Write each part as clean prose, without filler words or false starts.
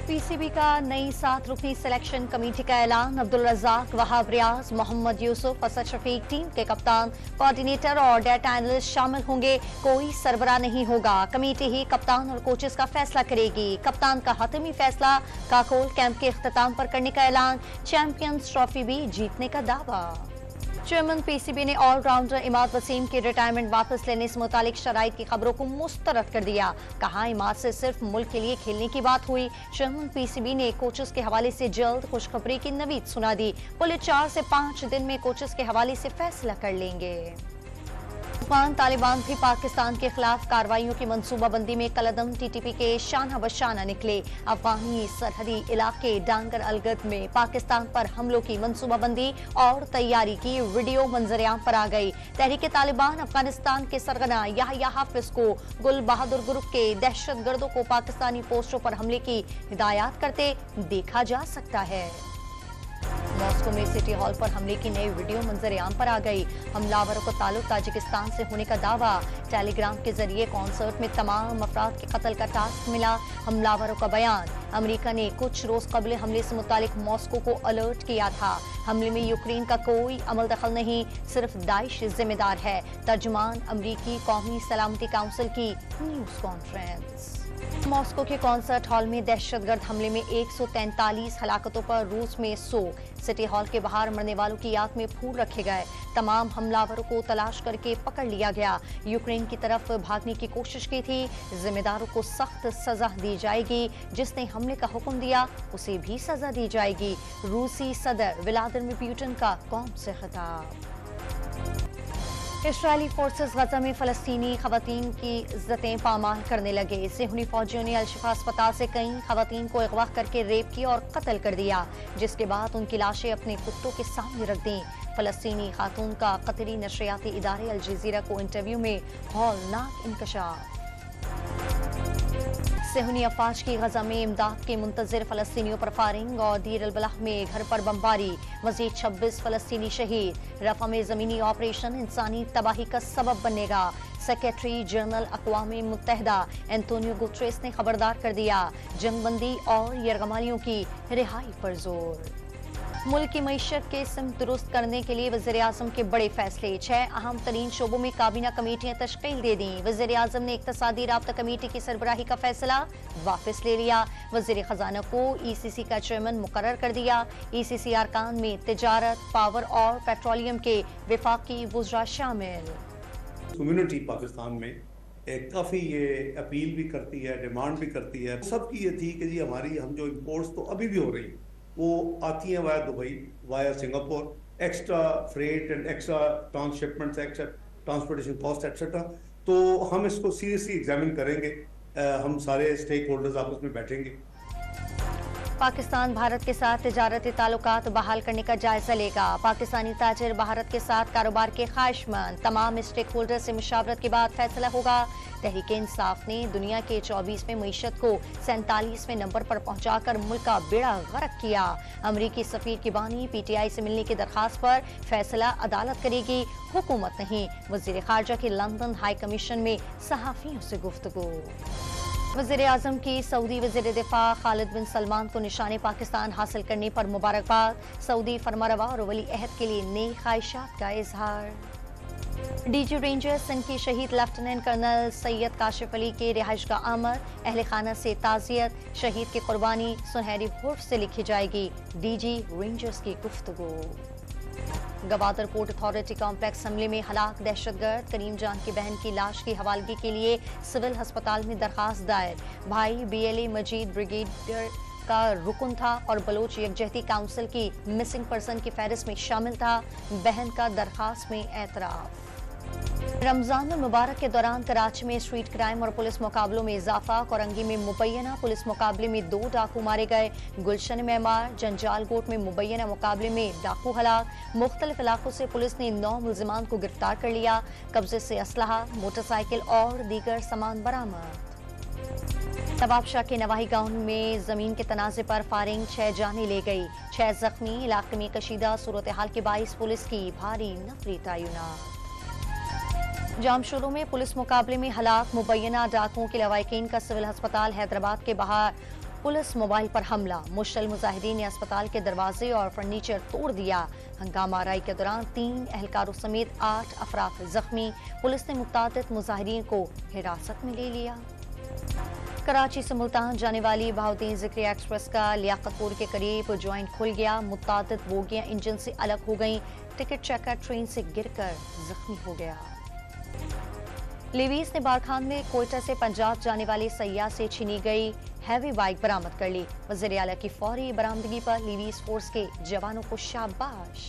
PCB का नई 7 रुकनी selection committee का ऐलान। अब्दुल रज़ाक, वहाब रियाज, मोहम्मद यूसुफ, असद शफीक टीम के कप्तान, कोऑर्डिनेटर और डेटा एनालिस्ट शामिल होंगे। कोई सरबराह नहीं होगा। कमेटी ही कप्तान और कोचेस का फैसला करेगी। कप्तान का हतमी फैसला काकोल कैंप के इख्तिताम पर करने का ऐलान। चैंपियंस ट्रॉफी भी जीतने का दावा। चेयरमैन पीसीबी ने ऑलराउंडर इमाद वसीम के रिटायरमेंट वापस लेने से मुतालिक शराइत की खबरों को मुस्तरद कर दिया। कहा, इमाद से सिर्फ मुल्क के लिए खेलने की बात हुई। चेयरमैन पीसीबी ने कोचेस के हवाले से जल्द खुशखबरी की नवीद सुना दी। बोले 4 से 5 दिन में कोचेस के हवाले से फैसला कर लेंगे। अफगान तालिबान भी पाकिस्तान के खिलाफ कार्रवाइयों की मंसूबाबंदी में कलदम। टीटीपी के शाना बशाना निकले। अफगानी सरहदी इलाके डांगर अलगद में पाकिस्तान पर हमलों की मंसूबाबंदी और तैयारी की वीडियो मंजरेआम पर आ गई। तहरीके तालिबान अफगानिस्तान के सरगना याहिया हाफिज को गुल बहादुर ग्रुप के दहशतगर्दों को पाकिस्तानी पोस्टों पर हमले की हिदायत करते देखा जा सकता है। मॉस्को में सिटी हॉल पर हमले की नई वीडियो मंजरेआम पर आ गई। हमलावरों को ताल्लुक ताजिकिस्तान से होने का दावा। टेलीग्राम के जरिए कॉन्सर्ट में तमाम अफराद के कत्ल का टास्क मिला। हमलावरों का बयान। अमेरिका ने कुछ रोज कबल हमले से मुतालिक मॉस्को को अलर्ट किया था। हमले में यूक्रेन का कोई अमल दखल नहीं, सिर्फ दाइश जिम्मेदार है। तर्जुमान अमरीकी कौमी सलामती काउंसिल की न्यूज कॉन्फ्रेंस। मॉस्को के कॉन्सर्ट हॉल में दहशतगर्द हमले में 143 हलाकतों पर रूस में सोग। सिटी हॉल के बाहर मरने वालों की याद में फूल रखे गए। तमाम हमलावरों को तलाश करके पकड़ लिया गया। यूक्रेन की तरफ भागने की कोशिश की थी। जिम्मेदारों को सख्त सजा दी जाएगी। जिसने हमले का हुक्म दिया उसे भी सजा दी जाएगी। रूसी सदर व्लादिमीर पुतिन का कौम से खिताब। इस्राएली फोर्सेस गजा में फलस्तीनी खवातीन की इज्जतें पामाल करने लगे। सिहनी फौजियों ने अल-शिफा अस्पताल से कई खवातीन को अगवा करके रेप किया और कत्ल कर दिया, जिसके बाद उनकी लाशें अपने कुत्तों के सामने रख दी। फलस्तीनी खातून का कतरी नशरियाती इदारे अल जजीरा को इंटरव्यू में हौलनाक इंकशाफ। सिहनी अफवाज की गजा में इमदाद के मुंतजिर फलस्तीनियों पर फायरिंग और दीर अल बलाह में घर पर बमबारी। मजीद 26 फलस्तीनी शहीद। रफा में जमीनी ऑपरेशन इंसानी तबाही का सबब बनेगा। सेक्रेटरी जनरल अक़वाम मुत्तहिदा एंटोनियो गुतरेस ने खबरदार कर दिया। जंगबंदी और यरगमालियों की रिहाई पर जोर। मुल्क की मईशत के सिमत दुरुस्त करने के लिए वज़ीर आज़म के बड़े फैसले। 6 अहम तरीन शोबों में काबीना कमेटियां तश्कील दे दी। वज़ीर आज़म ने इक़्तिसादी राब्ता कमेटी की सरबराही का फैसला वापस ले लिया। वज़ीर ख़जाना को ECC का चेयरमैन मुकर्रर कर दिया। ECC अरकान में तिजारत, पावर और पेट्रोलियम के वफाकी वुज़रा शामिल। कम्युनिटी पाकिस्तान में काफ़ी ये अपील भी करती है, डिमांड भी करती है। सबकी ये थी कि जी हमारी हम जो इम्पोर्ट्स तो अभी भी हो रही वो आती हैं via Dubai, via Singapore, extra freight and extra transshipments, extra transportation cost et cetera. तो हम इसको सीरियसली एग्जामिन करेंगे। हम सारे स्टेक होल्डर्स आपस में बैठेंगे। पाकिस्तान भारत के साथ तिजारती ताल्लुकात बहाल करने का जायजा लेगा। पाकिस्तानी ताजिर भारत के साथ कारोबार के ख्वाहिशमंद। तमाम स्टेक होल्डर से मुशावरत के बाद फैसला होगा। तहरीक इंसाफ ने दुनिया के 24वें मईशत को 47वें नंबर पर पहुंचाकर मुल्क का बेड़ा गर्क किया। अमरीकी सफीर की बानी PTI से मिलने की दरखास्त पर फैसला अदालत करेगी, हुकूमत नहीं। वजीर खारजा की लंदन हाई कमीशन में सहाफियों से गुफ्तगू। वज़ीर आज़म की सऊदी वज़ीर दिफा खालिद बिन सलमान को निशाने पाकिस्तान हासिल करने पर मुबारकबाद। सऊदी फरमारवा और वली अहद के लिए नई ख्वाहिशात का इजहार। DG रेंजर्स सिंध के शहीद लेफ्टिनेंट कर्नल सैयद काशिफ अली के रिहाइश का अमर। अहले खाना से ताज़ियत। शहीद की कुर्बानी सुनहरी हुर्फ से लिखी जाएगी। DG रेंजर्स की गुफ्तगू। गवादर पोर्ट अथॉरिटी कॉम्प्लेक्स हमले में हलाक दहशतगर्द करीम जान की बहन की लाश की हवालगी के लिए सिविल अस्पताल में दरखास्त दायर। भाई BLA मजीद ब्रिगेडियर का रुकन था और बलोच यकजहती काउंसिल की मिसिंग पर्सन की फहरिस्त में शामिल था। बहन का दरखास्त में एतराफ। रमजान मुबारक के दौरान कराची में स्ट्रीट क्राइम और पुलिस मुकाबलों में इजाफा। कोरंगी में मुबैना पुलिस मुकाबले में 2 डाकू मारे गए। गुलशन मेमार जंजालकोट में मुबैना मुकाबले में डाकू हलाक। मुख्तलिफ इलाकों से पुलिस ने 9 मुलजिमान को गिरफ्तार कर लिया। कब्जे से असलहा, मोटरसाइकिल और दीगर सामान बरामद। नवाब शाह के नवाही गांव में जमीन के तनाजे पर फायरिंग, 6 जाने ले गई, 6 जख्मी। इलाके में कशीदा सूरत हाल के बाइस पुलिस की भारी नफरी तयनात। जामशोरों में पुलिस मुकाबले में हलाक मुबैना डाकुओं के लवाकिन का सिविल अस्पताल हैदराबाद के बाहर पुलिस मोबाइल पर हमला, मुश्तल मुजाहिदीन ने अस्पताल के दरवाजे और फर्नीचर तोड़ दिया। हंगामा आराई के दौरान 3 एहलकारों समेत 8 अफराद जख्मी। पुलिस ने मुतादिद मुजाहिदीन को हिरासत में ले लिया। कराची से मुल्तान जाने वाली बहाउद्दीन ज़िक्रिया एक्सप्रेस का लियाकतपुर के करीब ज्वाइंट खुल गया। मुतादिद बोगियां इंजन से अलग हो गईं। टिकट चेकर ट्रेन से गिरकर जख्मी हो गया। लीवीज ने बारखान में कोयटा से पंजाब जाने वाले सयाह से छीनी गई हैवी बाइक बरामद कर ली। वज़ीर आला की फौरी बरामदगी पर लीवीज फोर्स के जवानों को शाबाश।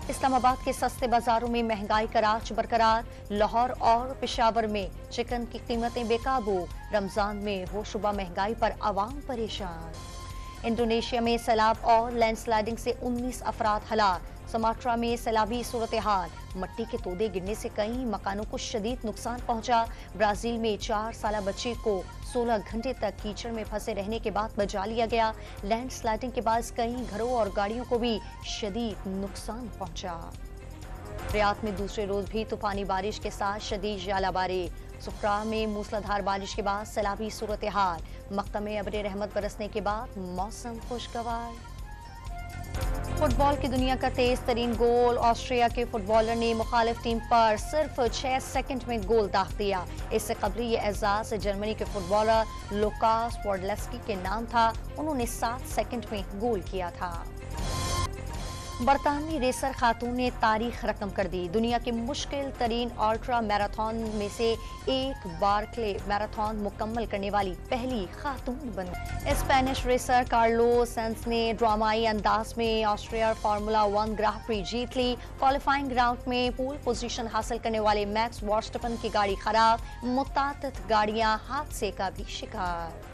इस्लामाबाद के सस्ते बाजारों में महंगाई का राज बरकरार। लाहौर और पेशावर में चिकन की कीमतें बेकाबू। रमजान में होशरुबा महंगाई पर आवाम परेशान। इंडोनेशिया में सैलाब और लैंडस्लाइडिंग से 19 अफराद हलाक। सुमात्रा में सैलाबी सूरत हाल। मट्टी के तोदे गिरने से कई मकानों को शदीद नुकसान पहुंचा। ब्राजील में 4 साल बच्चे को 16 घंटे तक कीचड़ में फंसे रहने के बाद बचा लिया गया। लैंडस्लाइडिंग के बाद कई घरों और गाड़ियों को भी शदीद नुकसान पहुंचा। रियाद में दूसरे रोज भी तूफानी बारिश के साथ शदीद जालाबारी। सुफ्रा में मूसलाधार बारिश के बाद सैलाबी सूरत हाल। मक्का में अबरे रहमत बरसने के बाद मौसम खुशगवार। फुटबॉल की दुनिया का तेज तरीन गोल। ऑस्ट्रिया के फुटबॉलर ने मुखालिफ टीम पर सिर्फ 6 सेकंड में गोल दाग दिया। इससे कबल ये एजाज जर्मनी के फुटबॉलर लुकास पोडलेस्की के नाम था। उन्होंने 7 सेकंड में गोल किया था। बरतानवी रेसर खातून ने तारीख रकम कर दी। दुनिया के मुश्किल तरीन अल्ट्रा मैराथन में से एक बार्कले मैराथन मुकम्मल करने वाली पहली खातून बनी। स्पेनिश रेसर कार्लोस सेंस ने ड्रामाई अंदाज में ऑस्ट्रिया फार्मूला 1 ग्रां प्री जीत ली। क्वालिफाइंग राउंड में पोल पोजीशन हासिल करने वाले मैक्स वर्स्टैपन की गाड़ी खराब। मुतादिद गाड़ियां हादसे का भी शिकार।